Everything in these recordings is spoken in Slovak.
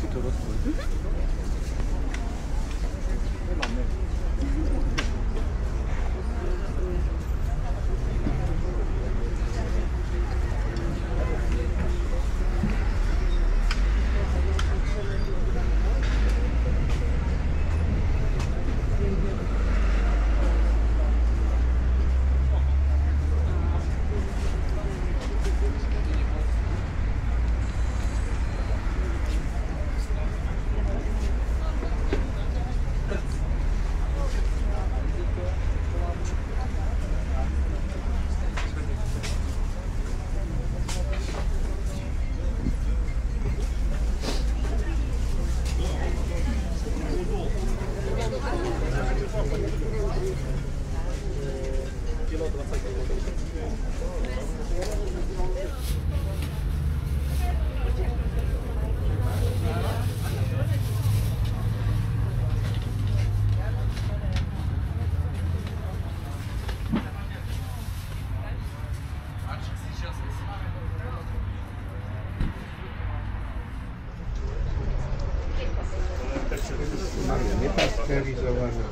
Si to rozpôjde. Pasterizovaná.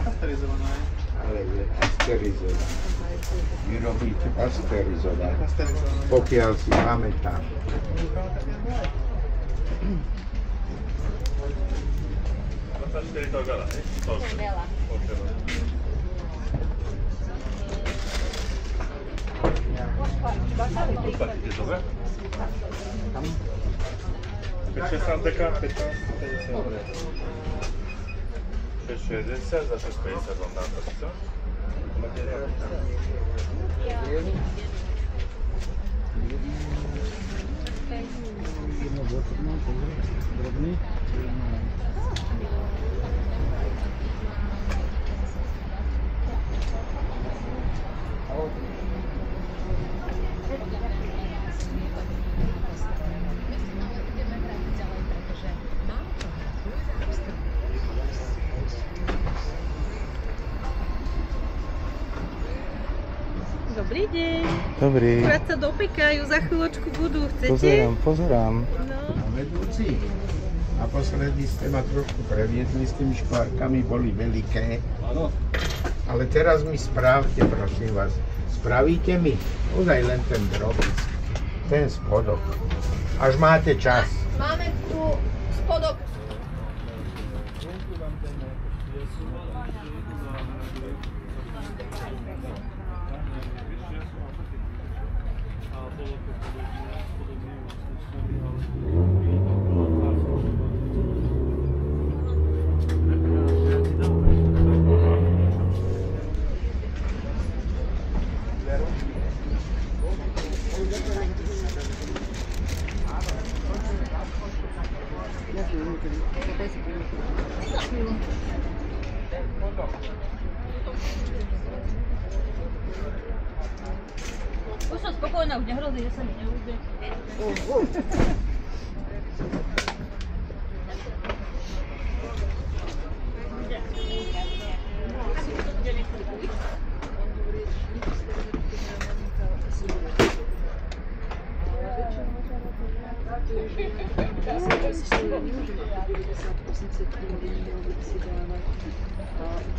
Pasterizovaná je. Ale je pasterizovaná. Vy robíte pasterizované. Pokiaľ si pamätám. Deka, 15, 50. 6,60 za 6,50 vám dám to, co? Drobný. Dobrý deň. Dobrý. Akurát sa dopekajú, za chvíľočku budú. Chcete? Pozerám. No. Vedúci, naposledy ste ma trošku previedli s tými škvárkami, boli veľké. Áno. Ale teraz mi správte, prosím vás. Spravíte mi ozaj len ten drobisk, ten spodok. Až máte čas. Máme tu spodok. Už som spokojná, už nehrozí, že sa mi neújde.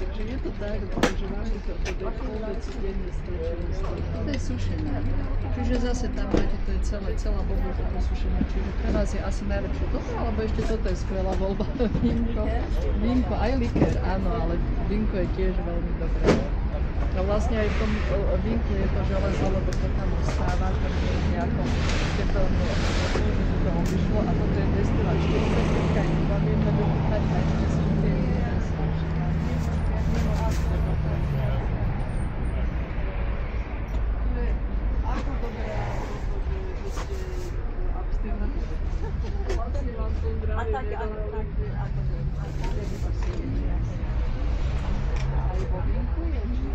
Takže je to tak, že máme to dekolácie denne to je sušené. Čiže zase tam máte, to je celá bobulka posušená. Čiže pre vás je asi najlepšie toto, alebo ešte toto je skvelá voľba. Vínko, aj likér, áno, ale vínko je tiež veľmi dobré. A vlastne aj v tom vínku je to železo, lebo to tam ostáva, tam je v nejakom tepelnom že by to obišlo a toto je destilát 40 aj vám vieme dochúpať a ešte sú tie ako dobré, že ste abstinná. Vlastne vám to zdravie vedalo, aj vo vínku je, či?